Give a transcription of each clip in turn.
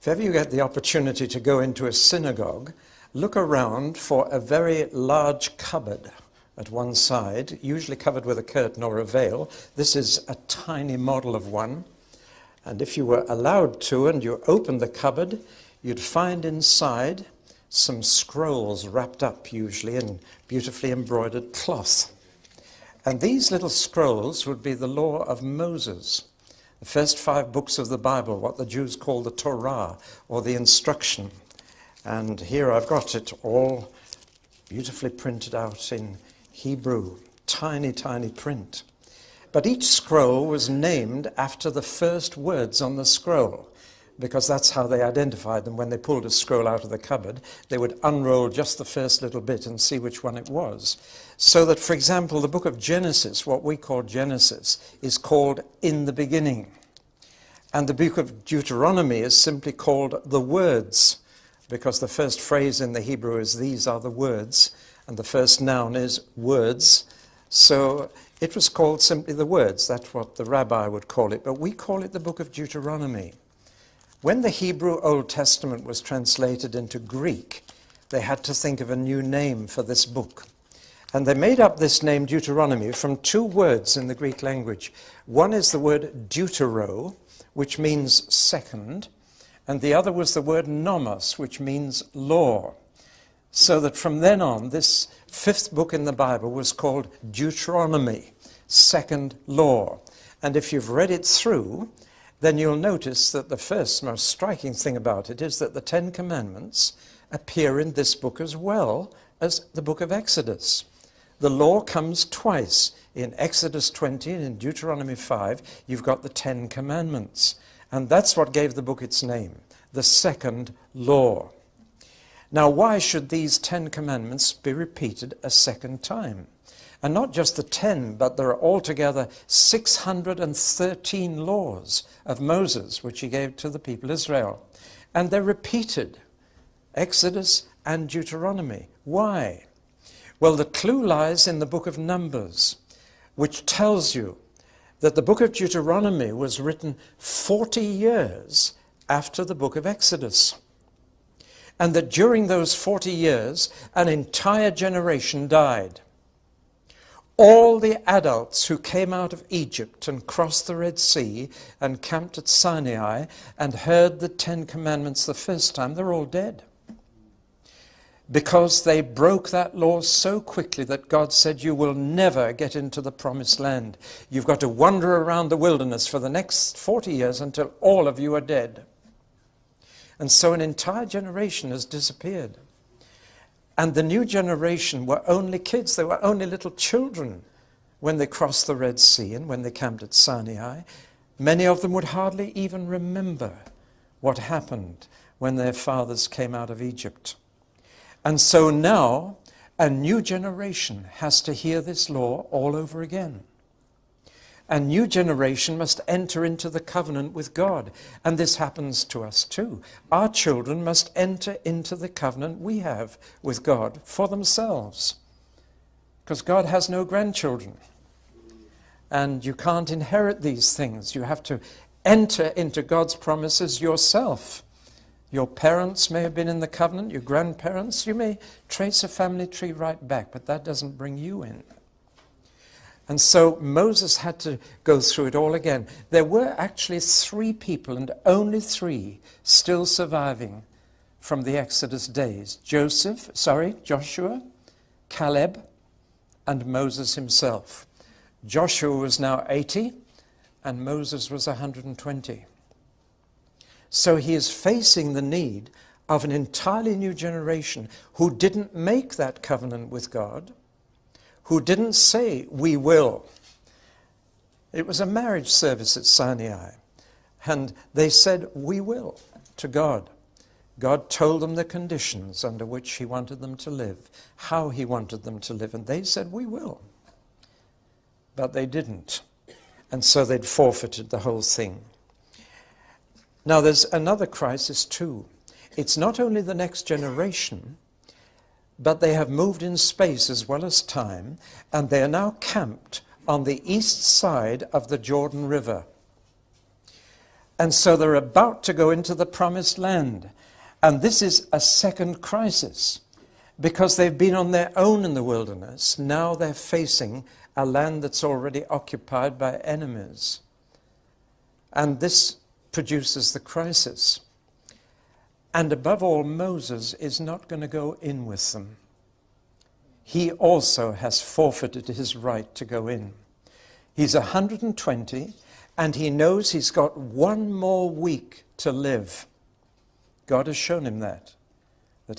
If ever you get the opportunity to go into a synagogue, look around for a very large cupboard at one side, usually covered with a curtain or a veil. This is a tiny model of one. And if you were allowed to and you opened the cupboard, you'd find inside some scrolls wrapped up, usually in beautifully embroidered cloth. And these little scrolls would be the law of Moses, the first 5 books of the Bible, what the Jews call the Torah, or the instruction. And here I've got it all beautifully printed out in Hebrew, tiny, tiny print. But each scroll was named after the first words on the scroll, because that's how they identified them. When they pulled a scroll out of the cupboard, they would unroll just the first little bit and see which one it was. So that, for example, the book of Genesis, what we call Genesis, is called In the Beginning. And the book of Deuteronomy is simply called The Words, because the first phrase in the Hebrew is these are the words, and the first noun is words. So it was called simply The Words. That's what the rabbi would call it. But we call it the book of Deuteronomy. When the Hebrew Old Testament was translated into Greek, they had to think of a new name for this book. And they made up this name Deuteronomy from 2 words in the Greek language. One is the word deutero, which means second, and the other was the word nomos, which means law. So that from then on, this 5th book in the Bible was called Deuteronomy, second law. And if you've read it through, then you'll notice that the first most striking thing about it is that the 10 Commandments appear in this book as well as the book of Exodus. The law comes twice. In Exodus 20 and in Deuteronomy 5, you've got the 10 Commandments. And that's what gave the book its name, the second law. Now, why should these 10 Commandments be repeated a second time? And not just the 10, but there are altogether 613 laws of Moses, which he gave to the people of Israel. And they're repeated, Exodus and Deuteronomy. Why? Well, the clue lies in the book of Numbers, which tells you that the book of Deuteronomy was written 40 years after the book of Exodus. And that during those 40 years, an entire generation died. All the adults who came out of Egypt and crossed the Red Sea and camped at Sinai and heard the 10 Commandments the first time, they're all dead. Because they broke that law so quickly that God said, you will never get into the promised land. You've got to wander around the wilderness for the next 40 years until all of you are dead. And so an entire generation has disappeared. And the new generation were only kids. They were only little children when they crossed the Red Sea and when they camped at Sinai. Many of them would hardly even remember what happened when their fathers came out of Egypt. And so now a new generation has to hear this law all over again. A new generation must enter into the covenant with God. And this happens to us too. Our children must enter into the covenant we have with God for themselves. Because God has no grandchildren. And you can't inherit these things. You have to enter into God's promises yourself. Your parents may have been in the covenant, your grandparents. You may trace a family tree right back, but that doesn't bring you in. And so Moses had to go through it all again. There were actually 3 people, and only 3, still surviving from the Exodus days. Joshua, Caleb, and Moses himself. Joshua was now 80, and Moses was 120. So he is facing the need of an entirely new generation who didn't make that covenant with God, who didn't say, we will. It was a marriage service at Sinai, and they said, we will, to God. God told them the conditions under which he wanted them to live, how he wanted them to live, and they said, we will. But they didn't, and so they'd forfeited the whole thing. Now there's another crisis too. It's not only the next generation, but they have moved in space as well as time, and they are now camped on the east side of the Jordan River. And so they're about to go into the promised land. And this is a second crisis, because they've been on their own in the wilderness. Now they're facing a land that's already occupied by enemies. And this produces the crisis. And above all, Moses is not going to go in with them. He also has forfeited his right to go in. He's 120, and he knows he's got one more week to live. God has shown him that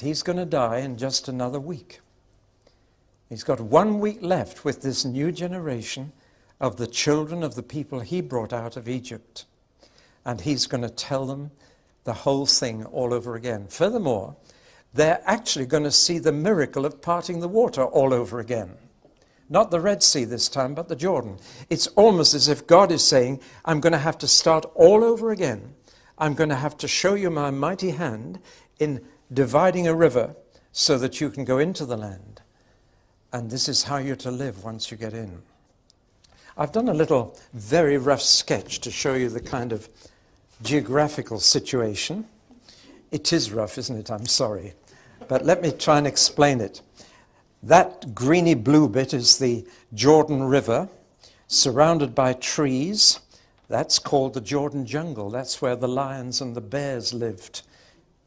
he's going to die in just another week. He's got 1 week left with this new generation of the children of the people he brought out of Egypt. And he's going to tell them the whole thing all over again. Furthermore, they're actually going to see the miracle of parting the water all over again. Not the Red Sea this time, but the Jordan. It's almost as if God is saying, I'm going to have to start all over again. I'm going to have to show you my mighty hand in dividing a river so that you can go into the land. And this is how you're to live once you get in. I've done a little very rough sketch to show you the kind of geographical situation. It is rough, isn't it? I'm sorry. But let me try and explain it. That greeny blue bit is the Jordan River, surrounded by trees. That's called the Jordan Jungle. That's where the lions and the bears lived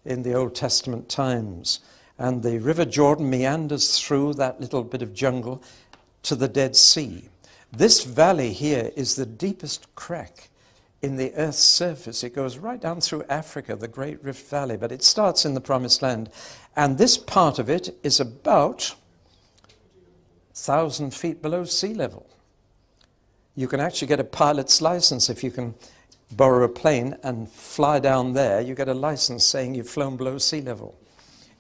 in the Old Testament times. And the River Jordan meanders through that little bit of jungle to the Dead Sea. This valley here is the deepest crack in the earth's surface. It goes right down through Africa, the Great Rift Valley, but it starts in the Promised Land. And this part of it is about 1,000 feet below sea level. You can actually get a pilot's license if you can borrow a plane and fly down there. You get a license saying you've flown below sea level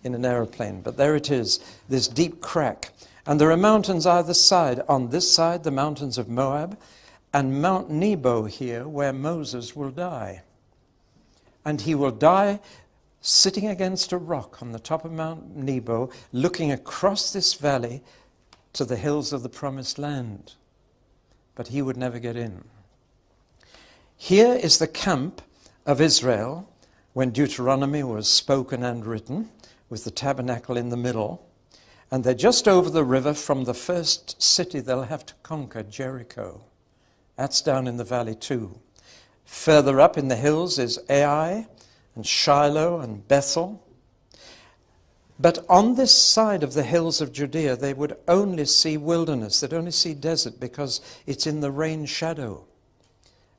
in an aeroplane. But there it is, this deep crack. And there are mountains either side. On this side, the mountains of Moab, and Mount Nebo here, where Moses will die. And he will die sitting against a rock on the top of Mount Nebo, looking across this valley to the hills of the Promised Land. But he would never get in. Here is the camp of Israel when Deuteronomy was spoken and written, with the tabernacle in the middle. And they're just over the river from the first city they'll have to conquer, Jericho. That's down in the valley too. Further up in the hills is Ai and Shiloh and Bethel. But on this side of the hills of Judea, they would only see wilderness. They'd only see desert because it's in the rain shadow.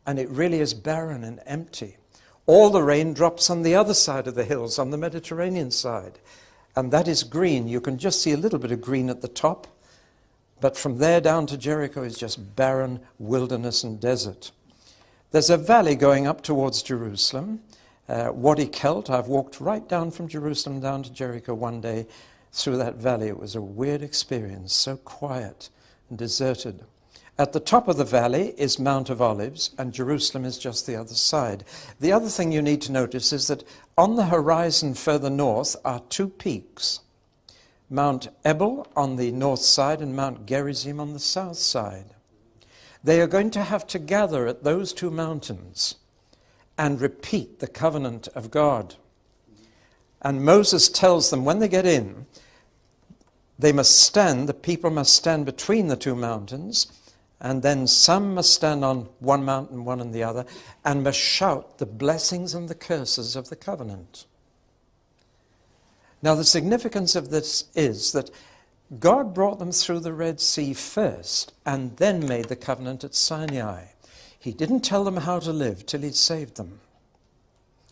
And it really is barren and empty. All the rain drops on the other side of the hills, on the Mediterranean side. And that is green. You can just see a little bit of green at the top. But from there down to Jericho is just barren wilderness and desert. There's a valley going up towards Jerusalem, Wadi Kelt. I've walked right down from Jerusalem down to Jericho one day through that valley. It was a weird experience, so quiet and deserted. At the top of the valley is Mount of Olives, and Jerusalem is just the other side. The other thing you need to notice is that on the horizon further north are two peaks. Mount Ebal on the north side and Mount Gerizim on the south side. They are going to have to gather at those two mountains and repeat the covenant of God. And Moses tells them when they get in, they must stand, the people must stand between the two mountains, and then some must stand on one mountain, one on the other, and must shout the blessings and the curses of the covenant. Now, the significance of this is that God brought them through the Red Sea first and then made the covenant at Sinai. He didn't tell them how to live till he'd saved them.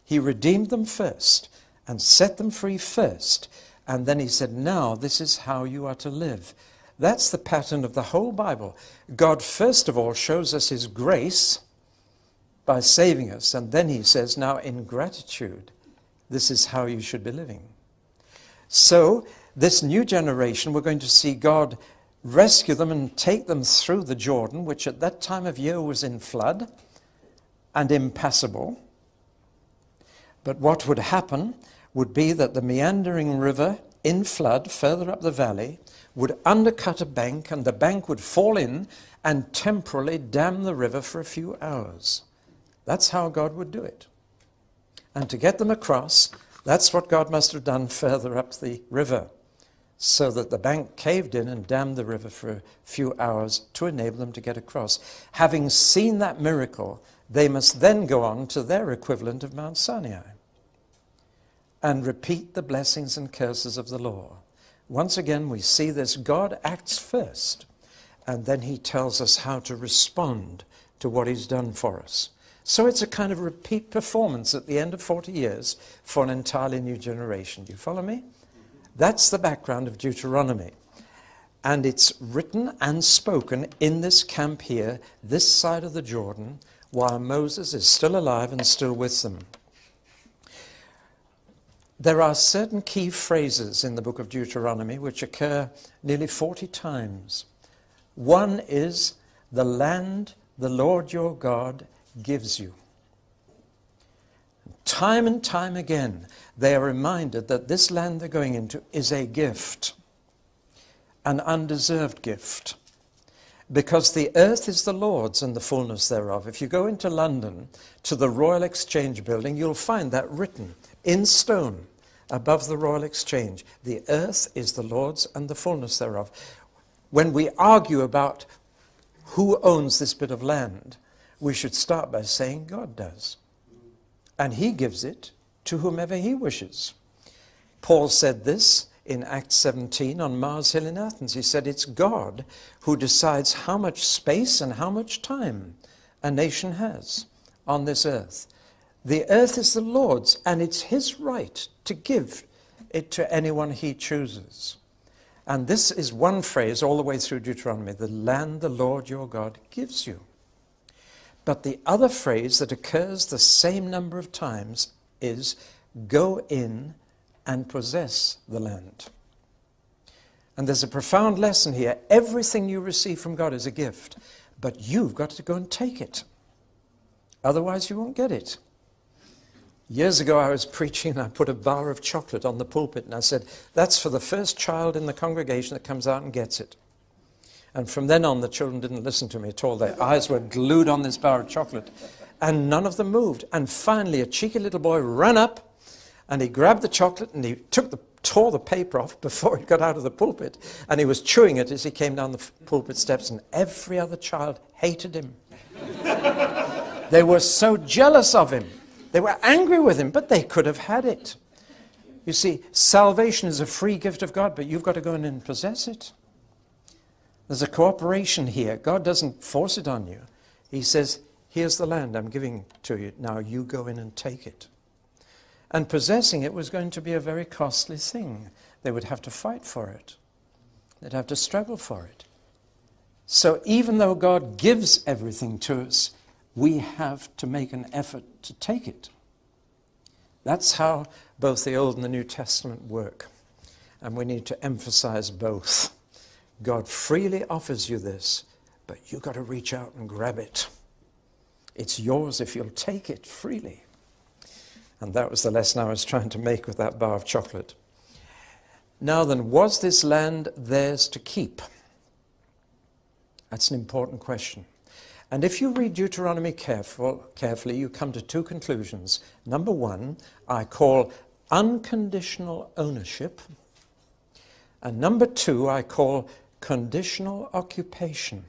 He redeemed them first and set them free first. And then he said, now this is how you are to live. That's the pattern of the whole Bible. God, first of all, shows us his grace by saving us. And then he says, now in gratitude, this is how you should be living. So, this new generation, we're going to see God rescue them and take them through the Jordan, which at that time of year was in flood and impassable. But what would happen would be that the meandering river in flood, further up the valley, would undercut a bank, and the bank would fall in and temporarily dam the river for a few hours. That's how God would do it. And to get them across, that's what God must have done further up the river, so that the bank caved in and dammed the river for a few hours to enable them to get across. Having seen that miracle, they must then go on to their equivalent of Mount Sinai and repeat the blessings and curses of the law. Once again, we see this. God acts first, and then he tells us how to respond to what he's done for us. So it's a kind of repeat performance at the end of 40 years for an entirely new generation. Do you follow me? That's the background of Deuteronomy. And it's written and spoken in this camp here, this side of the Jordan, while Moses is still alive and still with them. There are certain key phrases in the book of Deuteronomy which occur nearly 40 times. One is, the land the Lord your God gives you. Time and time again, they are reminded that this land they're going into is a gift, an undeserved gift, because the earth is the Lord's and the fullness thereof. If you go into London to the Royal Exchange building, you'll find that written in stone above the Royal Exchange. The earth is the Lord's and the fullness thereof. When we argue about who owns this bit of land, we should start by saying God does. And he gives it to whomever he wishes. Paul said this in Acts 17 on Mars Hill in Athens. He said, it's God who decides how much space and how much time a nation has on this earth. The earth is the Lord's, and it's his right to give it to anyone he chooses. And this is one phrase all the way through Deuteronomy, the land the Lord your God gives you. But the other phrase that occurs the same number of times is, go in and possess the land. And there's a profound lesson here. Everything you receive from God is a gift, but you've got to go and take it. Otherwise you won't get it. Years ago I was preaching and I put a bar of chocolate on the pulpit and I said, that's for the first child in the congregation that comes out and gets it. And from then on, the children didn't listen to me at all. Their eyes were glued on this bar of chocolate. And none of them moved. And finally, a cheeky little boy ran up and he grabbed the chocolate and he tore the paper off before he got out of the pulpit. And he was chewing it as he came down the pulpit steps. And every other child hated him. They were so jealous of him. They were angry with him, but they could have had it. You see, salvation is a free gift of God, but you've got to go in and possess it. There's a cooperation here. God doesn't force it on you. He says, here's the land I'm giving to you. Now you go in and take it. And possessing it was going to be a very costly thing. They would have to fight for it. They'd have to struggle for it. So even though God gives everything to us, we have to make an effort to take it. That's how both the Old and the New Testament work. And we need to emphasize both. God freely offers you this, but you've got to reach out and grab it. It's yours if you'll take it freely. And that was the lesson I was trying to make with that bar of chocolate. Now then, was this land theirs to keep? That's an important question. And if you read Deuteronomy carefully, you come to two conclusions. Number one, I call unconditional ownership. And number two, I call conditional occupation.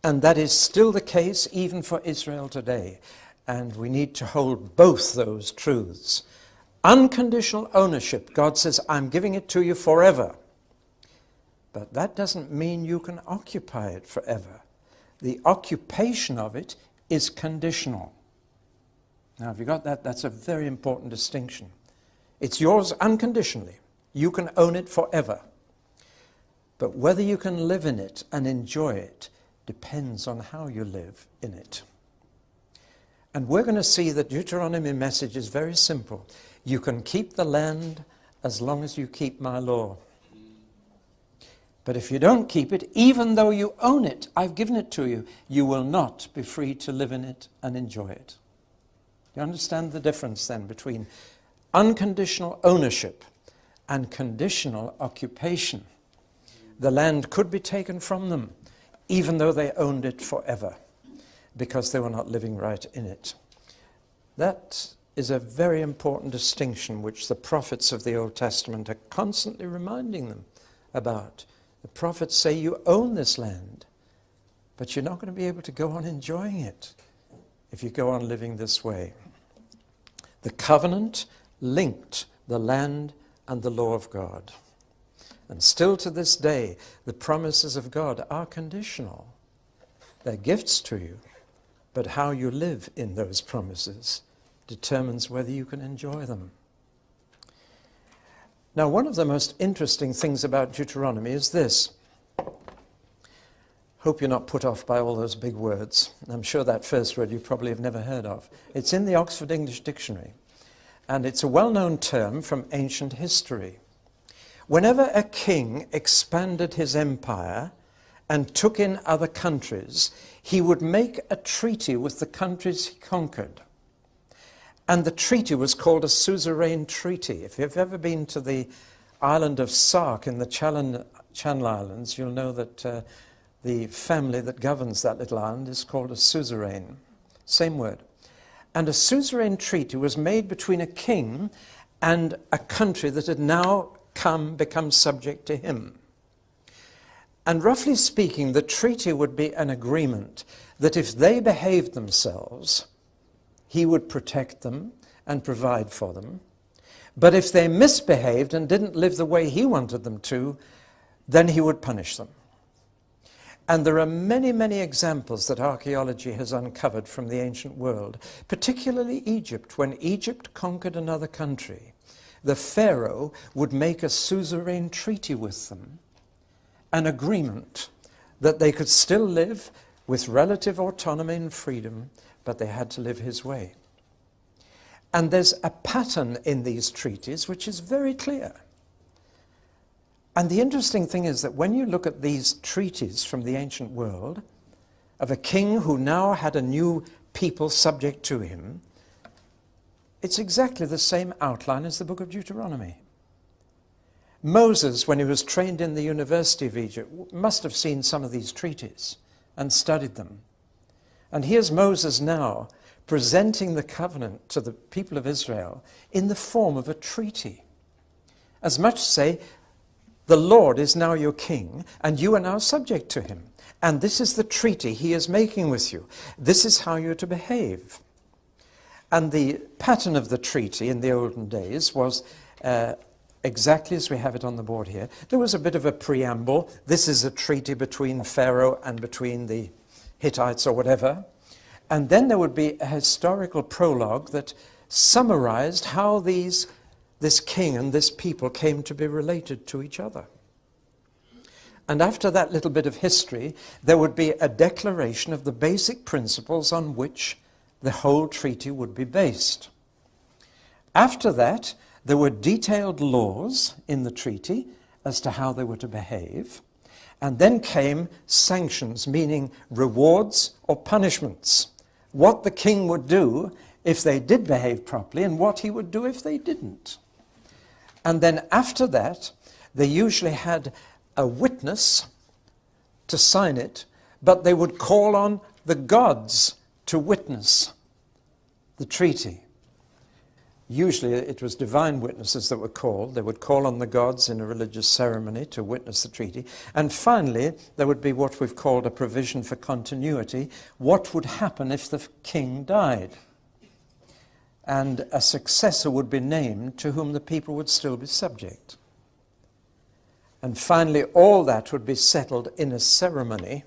And that is still the case even for Israel today. And we need to hold both those truths. Unconditional ownership, God says, I'm giving it to you forever. But that doesn't mean you can occupy it forever. The occupation of it is conditional. Now, have you got that? That's a very important distinction. It's yours unconditionally. You can own it forever. But whether you can live in it and enjoy it depends on how you live in it. And we're going to see that Deuteronomy message is very simple. You can keep the land as long as you keep my law. But if you don't keep it, even though you own it, I've given it to you, you will not be free to live in it and enjoy it. You understand the difference then between unconditional ownership and conditional occupation? The land could be taken from them, even though they owned it forever. because they were not living right in it. That is a very important distinction which the prophets of the Old Testament are constantly reminding them about. The prophets say, you own this land, but you're not going to be able to go on enjoying it if you go on living this way. The covenant linked the land and the law of God. And still to this day, the promises of God are conditional. They're gifts to you, but how you live in those promises determines whether you can enjoy them. Now, one of the most interesting things about Deuteronomy is this. Hope you're not put off by all those big words. I'm sure that first word you probably have never heard of. It's in the Oxford English Dictionary, and it's a well-known term from ancient history. Whenever a king expanded his empire and took in other countries, he would make a treaty with the countries he conquered. And the treaty was called a suzerain treaty. If you've ever been to the island of Sark in the Channel Islands, you'll know that the family that governs that little island is called a suzerain. Same word. And a suzerain treaty was made between a king and a country that had now become subject to him. And roughly speaking, the treaty would be an agreement that if they behaved themselves, he would protect them and provide for them. But if they misbehaved and didn't live the way he wanted them to, then he would punish them. And there are many, many examples that archaeology has uncovered from the ancient world, particularly Egypt. When Egypt conquered another country, the Pharaoh would make a suzerain treaty with them, an agreement that they could still live with relative autonomy and freedom, but they had to live his way. And there's a pattern in these treaties which is very clear. And the interesting thing is that when you look at these treaties from the ancient world, of a king who now had a new people subject to him, it's exactly the same outline as the book of Deuteronomy. Moses, when he was trained in the University of Egypt, must have seen some of these treaties and studied them. And here's Moses now presenting the covenant to the people of Israel in the form of a treaty. As much as say, the Lord is now your king, and you are now subject to him. And this is the treaty he is making with you. This is how you're to behave. And the pattern of the treaty in the olden days was exactly as we have it on the board here. There was a bit of a preamble. This is a treaty between Pharaoh and between the Hittites or whatever. And then there would be a historical prologue that summarized how this king and this people came to be related to each other. And after that little bit of history, there would be a declaration of the basic principles on which the whole treaty would be based. After that, there were detailed laws in the treaty as to how they were to behave. And then came sanctions, meaning rewards or punishments. What the king would do if they did behave properly and what he would do if they didn't. And then after that, they usually had a witness to sign it, but they would call on the gods to witness the treaty. Usually it was divine witnesses that were called. They would call on the gods in a religious ceremony to witness the treaty. And finally, there would be what we've called a provision for continuity. What would happen if the king died? And a successor would be named to whom the people would still be subject. And finally, all that would be settled in a ceremony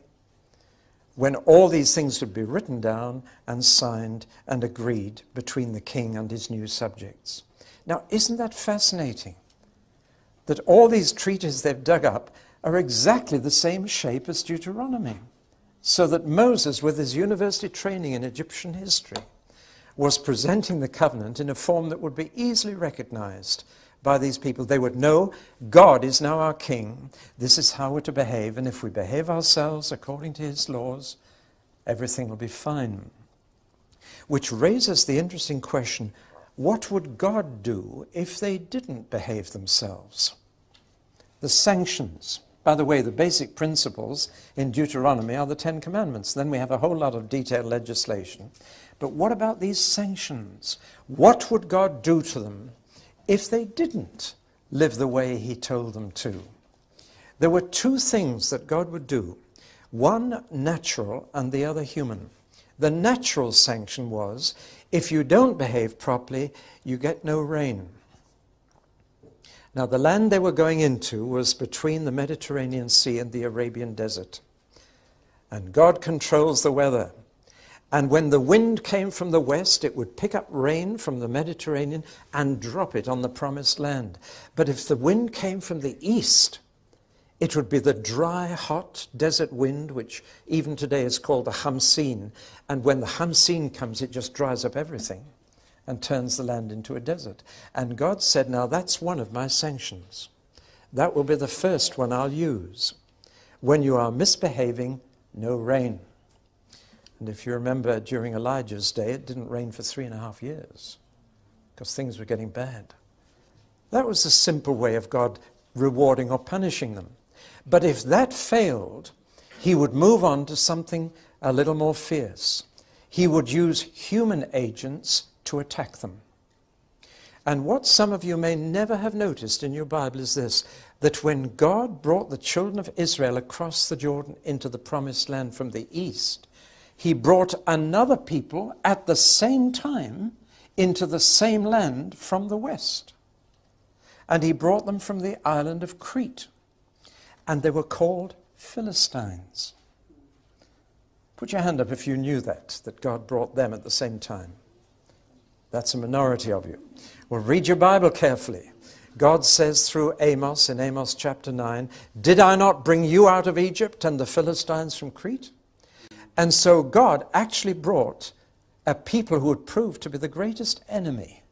when all these things would be written down and signed and agreed between the king and his new subjects. Now, isn't that fascinating? That all these treaties they've dug up are exactly the same shape as Deuteronomy. So that Moses, with his university training in Egyptian history, was presenting the covenant in a form that would be easily recognized by these people. They would know God is now our king. This is how we're to behave. And if we behave ourselves according to his laws, everything will be fine. Which raises the interesting question, what would God do if they didn't behave themselves? The sanctions. By the way, the basic principles in Deuteronomy are the Ten Commandments. Then we have a whole lot of detailed legislation. But what about these sanctions? What would God do to them if they didn't live the way he told them to? There were two things that God would do, one natural and the other human. The natural sanction was, if you don't behave properly, you get no rain. Now, the land they were going into was between the Mediterranean Sea and the Arabian Desert. And God controls the weather. And when the wind came from the west, it would pick up rain from the Mediterranean and drop it on the promised land. But if the wind came from the east, it would be the dry, hot desert wind, which even today is called the Hamseen. And when the Hamseen comes, it just dries up everything and turns the land into a desert. And God said, now that's one of my sanctions. That will be the first one I'll use. When you are misbehaving, no rain. And if you remember, during Elijah's day, it didn't rain for 3.5 years because things were getting bad. That was the simple way of God rewarding or punishing them. But if that failed, he would move on to something a little more fierce. He would use human agents to attack them. And what some of you may never have noticed in your Bible is this, that when God brought the children of Israel across the Jordan into the promised land from the east, he brought another people at the same time into the same land from the west. And he brought them from the island of Crete. And they were called Philistines. Put your hand up if you knew that God brought them at the same time. That's a minority of you. Well, read your Bible carefully. God says through Amos, in Amos chapter 9, did I not bring you out of Egypt and the Philistines from Crete? And so God actually brought a people who would prove to be the greatest enemy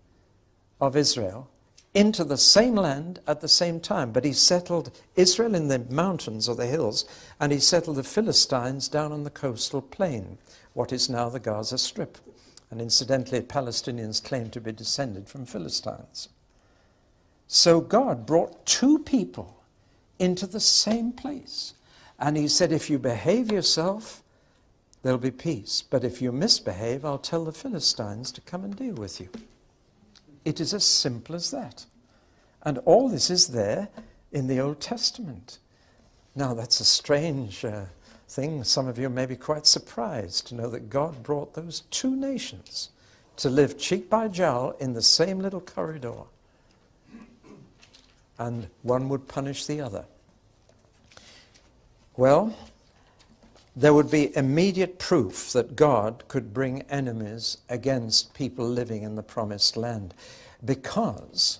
of Israel into the same land at the same time. But he settled Israel in the mountains or the hills, and he settled the Philistines down on the coastal plain, what is now the Gaza Strip. And incidentally, Palestinians claim to be descended from Philistines. So God brought two people into the same place. And he said, if you behave yourself, there'll be peace. But if you misbehave, I'll tell the Philistines to come and deal with you. It is as simple as that. And all this is there in the Old Testament. Now, that's a strange thing. Some of you may be quite surprised to know that God brought those two nations to live cheek by jowl in the same little corridor. And one would punish the other. Well, there would be immediate proof that God could bring enemies against people living in the promised land, because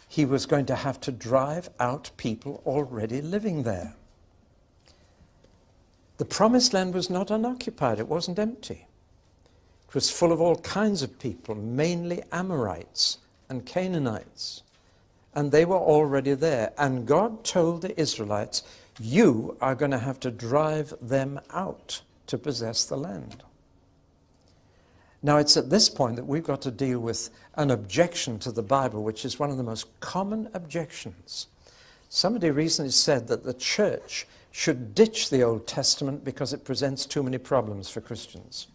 he was going to have to drive out people already living there. The promised land was not unoccupied. It wasn't empty. It was full of all kinds of people, mainly Amorites and Canaanites. And they were already there. And God told the Israelites, you are going to have to drive them out to possess the land. Now, it's at this point that we've got to deal with an objection to the Bible, which is one of the most common objections. Somebody recently said that the church should ditch the Old Testament because it presents too many problems for Christians.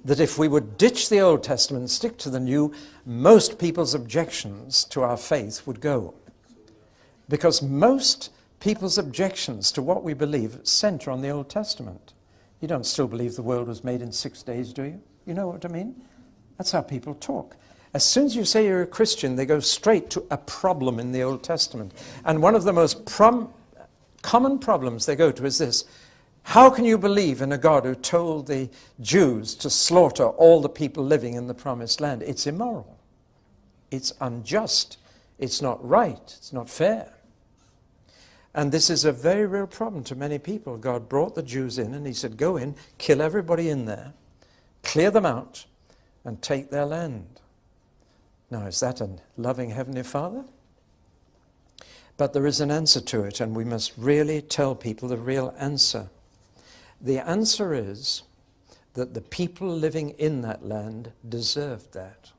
That if we would ditch the Old Testament and stick to the New, most people's objections to our faith would go. Because most people's objections to what we believe center on the Old Testament. You don't still believe the world was made in 6 days, do you? You know what I mean? That's how people talk. As soon as you say you're a Christian, they go straight to a problem in the Old Testament. And one of the most common problems they go to is this: how can you believe in a God who told the Jews to slaughter all the people living in the promised land? It's immoral. It's unjust. It's not right. It's not fair. And this is a very real problem to many people. God brought the Jews in and he said, go in, kill everybody in there, clear them out, and take their land. Now, is that a loving Heavenly Father? But there is an answer to it, and we must really tell people the real answer. The answer is that the people living in that land deserved that.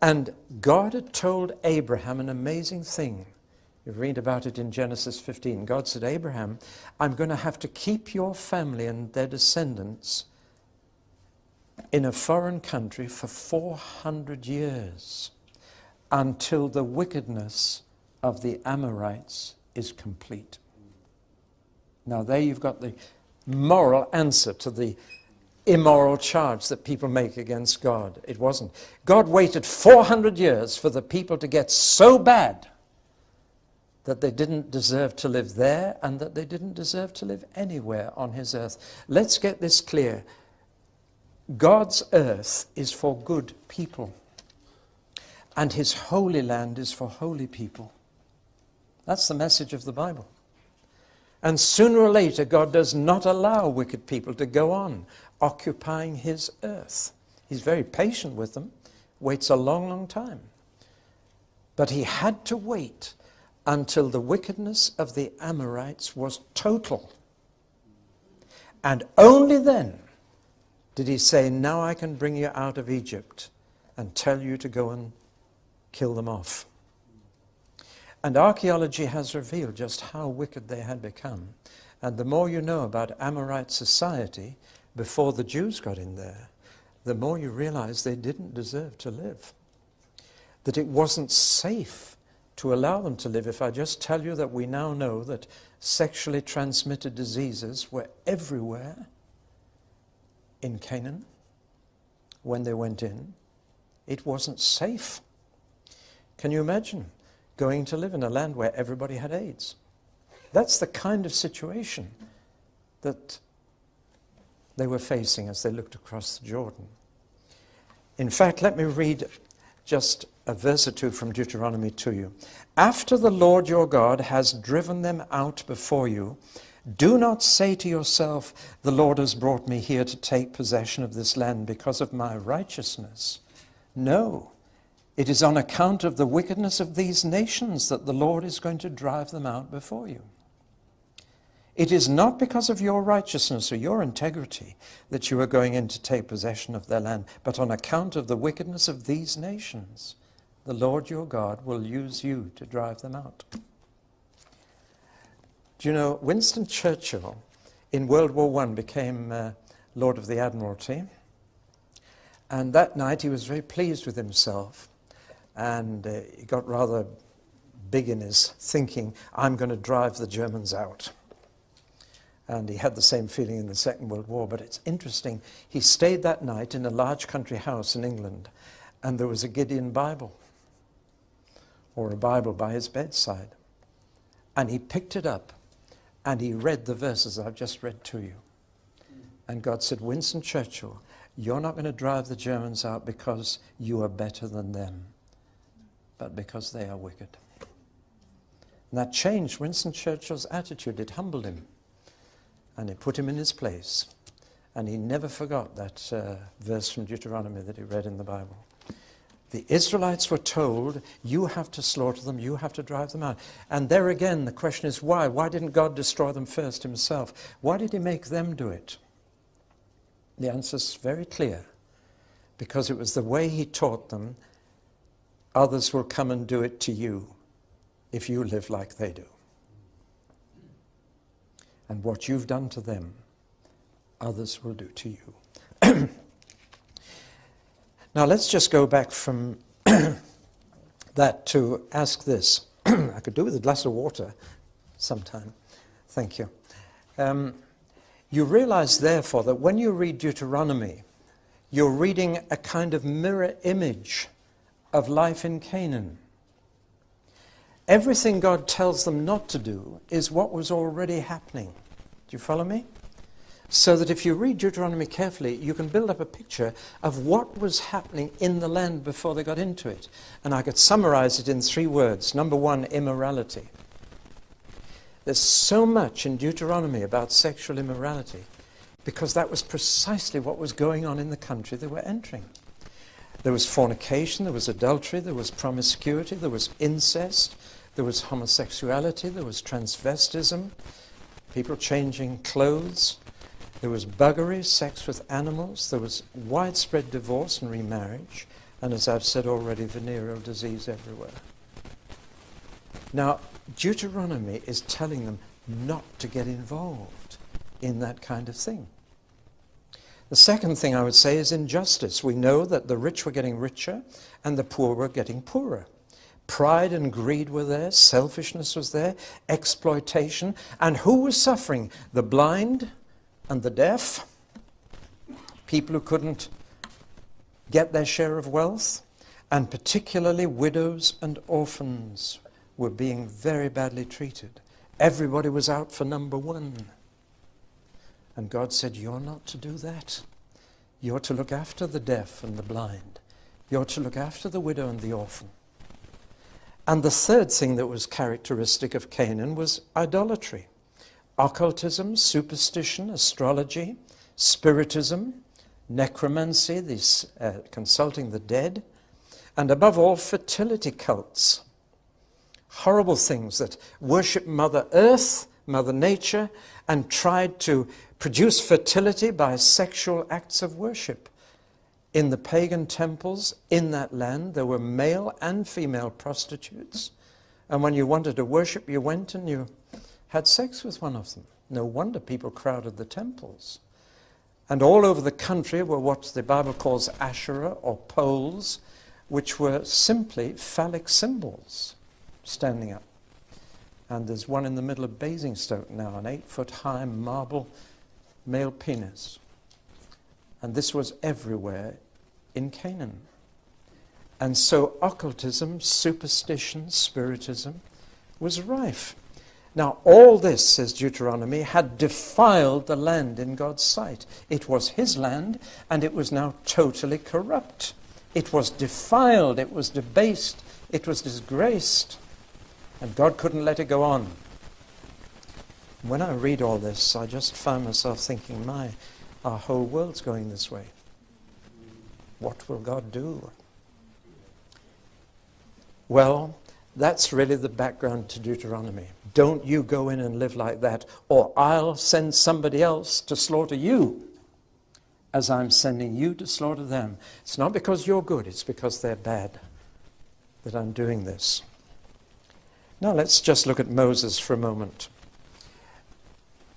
And God had told Abraham an amazing thing. You read about it in Genesis 15. God said, Abraham, I'm going to have to keep your family and their descendants in a foreign country for 400 years until the wickedness of the Amorites is complete. Now there you've got the moral answer to the immoral charge that people make against God. It wasn't. God waited 400 years for the people to get so bad that they didn't deserve to live there and that they didn't deserve to live anywhere on his earth. Let's get this clear. God's earth is for good people, and his holy land is for holy people. That's the message of the Bible. And sooner or later, God does not allow wicked people to go on occupying his earth. He's very patient with them, waits a long, long time. But he had to wait until the wickedness of the Amorites was total. And only then did he say, now I can bring you out of Egypt and tell you to go and kill them off. And archaeology has revealed just how wicked they had become. And the more you know about Amorite society before the Jews got in there, the more you realize they didn't deserve to live. That it wasn't safe to allow them to live. If I just tell you that we now know that sexually transmitted diseases were everywhere in Canaan when they went in, it wasn't safe. Can you imagine going to live in a land where everybody had AIDS? That's the kind of situation that they were facing as they looked across the Jordan. In fact, let me read just a verse or two from Deuteronomy to you. After the Lord your God has driven them out before you, do not say to yourself, the Lord has brought me here to take possession of this land because of my righteousness. No, it is on account of the wickedness of these nations that the Lord is going to drive them out before you. It is not because of your righteousness or your integrity that you are going in to take possession of their land, but on account of the wickedness of these nations. The Lord your God will use you to drive them out. Do you know, Winston Churchill in World War I became Lord of the Admiralty. And that night he was very pleased with himself. And he got rather big in his thinking, I'm going to drive the Germans out. And he had the same feeling in the Second World War. But it's interesting, he stayed that night in a large country house in England, and there was a Gideon Bible, or a Bible by his bedside. And he picked it up, and he read the verses I've just read to you. And God said, Winston Churchill, you're not going to drive the Germans out because you are better than them, but because they are wicked. And that changed Winston Churchill's attitude. It humbled him. And it put him in his place. And he never forgot that verse from Deuteronomy that he read in the Bible. The Israelites were told, you have to slaughter them, you have to drive them out. And there again, the question is why? Why didn't God destroy them first himself? Why did he make them do it? The answer is very clear. Because it was the way he taught them, others will come and do it to you if you live like they do. And what you've done to them, others will do to you. Now let's just go back from that to ask this. I could do with a glass of water sometime. Thank you. You realize, therefore, that when you read Deuteronomy, you're reading a kind of mirror image of life in Canaan. Everything God tells them not to do is what was already happening. Do you follow me? So that if you read Deuteronomy carefully, you can build up a picture of what was happening in the land before they got into it. And I could summarize it in 3 words. Number 1, immorality. There's so much in Deuteronomy about sexual immorality because that was precisely what was going on in the country they were entering. There was fornication, there was adultery, there was promiscuity, there was incest, there was homosexuality, there was transvestism, people changing clothes, there was buggery, sex with animals, there was widespread divorce and remarriage, and as I've said already, venereal disease everywhere. Now, Deuteronomy is telling them not to get involved in that kind of thing. The second thing I would say is injustice. We know that the rich were getting richer and the poor were getting poorer. Pride and greed were there, selfishness was there, exploitation. And who was suffering? The blind and the deaf, people who couldn't get their share of wealth, and particularly widows and orphans were being very badly treated. Everybody was out for number one. And God said, you're not to do that. You're to look after the deaf and the blind. You're to look after the widow and the orphan. And the third thing that was characteristic of Canaan was idolatry. Occultism, superstition, astrology, spiritism, necromancy, this consulting the dead, and above all, fertility cults. Horrible things that worship Mother Earth, Mother Nature, and tried to produce fertility by sexual acts of worship. In the pagan temples in that land, there were male and female prostitutes. And when you wanted to worship, you went and you had sex with one of them. No wonder people crowded the temples. And all over the country were what the Bible calls Asherah or poles, which were simply phallic symbols standing up. And there's one in the middle of Basingstoke now, an 8-foot-high marble male penis. And this was everywhere in Canaan. And so occultism, superstition, spiritism was rife. Now all this, says Deuteronomy, had defiled the land in God's sight. It was his land, and it was now totally corrupt. It was defiled, it was debased, it was disgraced. And God couldn't let it go on. When I read all this, I just found myself thinking, our whole world's going this way. What will God do? Well, that's really the background to Deuteronomy. Don't you go in and live like that, or I'll send somebody else to slaughter you as I'm sending you to slaughter them. It's not because you're good, it's because they're bad that I'm doing this. Now let's just look at Moses for a moment.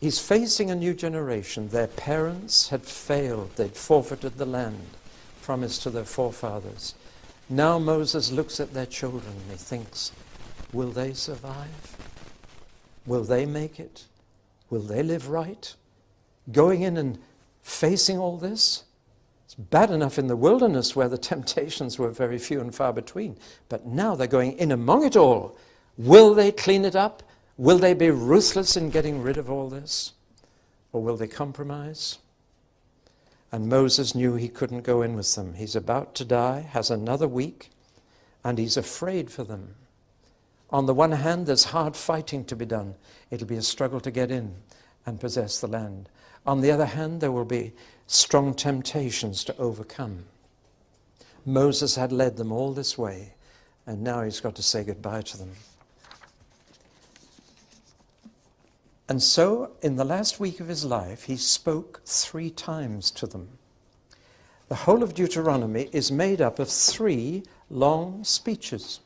He's facing a new generation. Their parents had failed. They'd forfeited the land promised to their forefathers. Now Moses looks at their children and he thinks, will they survive? Will they make it? Will they live right? Going in and facing all this? It's bad enough in the wilderness where the temptations were very few and far between. But now they're going in among it all. Will they clean it up? Will they be ruthless in getting rid of all this? Or will they compromise? And Moses knew he couldn't go in with them. He's about to die, has another week, and he's afraid for them. On the one hand, there's hard fighting to be done. It'll be a struggle to get in and possess the land. On the other hand, there will be strong temptations to overcome. Moses had led them all this way, and now he's got to say goodbye to them. And so, in the last week of his life, he spoke 3 times to them. The whole of Deuteronomy is made up of 3 long speeches,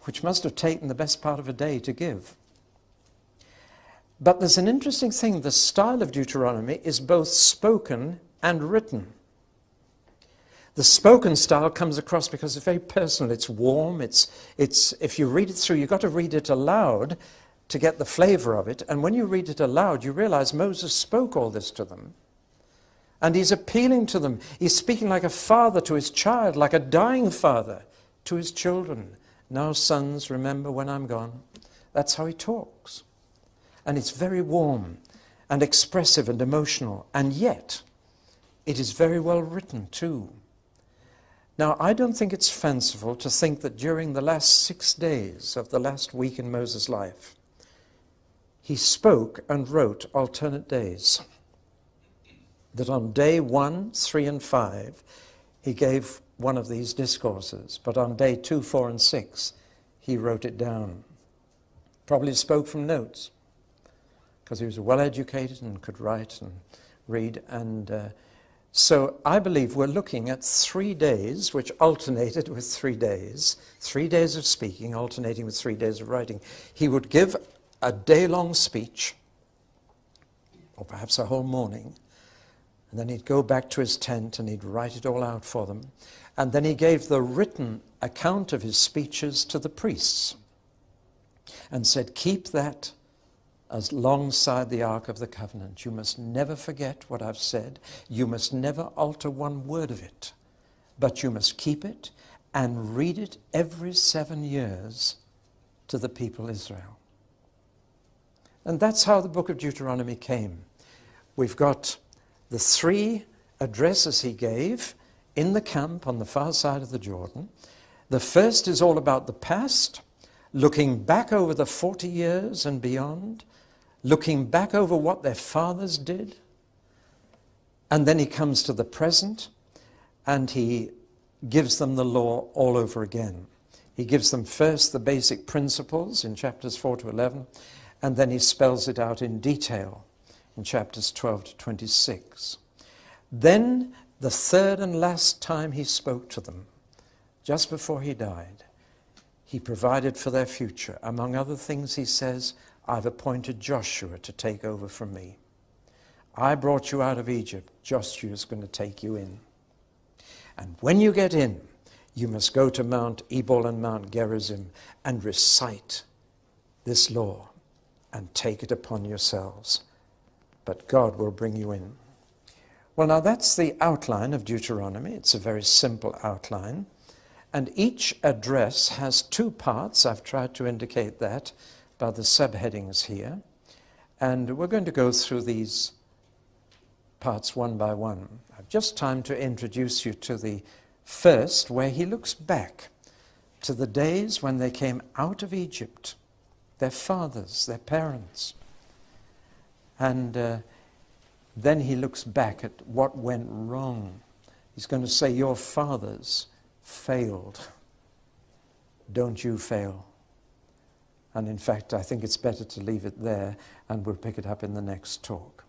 which must have taken the best part of a day to give. But there's an interesting thing. The style of Deuteronomy is both spoken and written. The spoken style comes across because it's very personal. It's warm. It's if you read it through, you've got to read it aloud to get the flavor of it. And when you read it aloud, you realize Moses spoke all this to them. And he's appealing to them. He's speaking like a father to his child, like a dying father to his children. Now, sons, remember when I'm gone. That's how he talks. And it's very warm and expressive and emotional. And yet, it is very well written too. Now, I don't think it's fanciful to think that during the last 6 days of the last week in Moses' life, he spoke and wrote alternate days. That on day 1, 3, and 5, he gave one of these discourses. But on day 2, 4, and 6, he wrote it down. Probably spoke from notes, because he was well educated and could write and read. And So I believe we're looking at 3 days, which alternated with 3 days. 3 days of speaking, alternating with 3 days of writing. He would give a day-long speech, or perhaps a whole morning, and then he'd go back to his tent and he'd write it all out for them. And then he gave the written account of his speeches to the priests and said, keep that alongside the Ark of the Covenant. You must never forget what I've said. You must never alter one word of it, but you must keep it and read it every 7 years to the people of Israel. And that's how the book of Deuteronomy came. We've got the 3 addresses he gave in the camp on the far side of the Jordan. The first is all about the past, looking back over the 40 years and beyond, looking back over what their fathers did. And then he comes to the present and he gives them the law all over again. He gives them first the basic principles in chapters 4 to 11, and then he spells it out in detail in chapters 12 to 26. Then the third and last time he spoke to them, just before he died, he provided for their future. Among other things, he says, I've appointed Joshua to take over from me. I brought you out of Egypt. Joshua's going to take you in. And when you get in, you must go to Mount Ebal and Mount Gerizim and recite this law and take it upon yourselves. But God will bring you in. Well, now that's the outline of Deuteronomy. It's a very simple outline. And each address has 2 parts. I've tried to indicate that by the subheadings here. And we're going to go through these parts one by one. I've just time to introduce you to the first, where he looks back to the days when they came out of Egypt, their fathers, their parents. And then he looks back at what went wrong. He's going to say, your fathers failed. Don't you fail. And in fact, I think it's better to leave it there, and we'll pick it up in the next talk.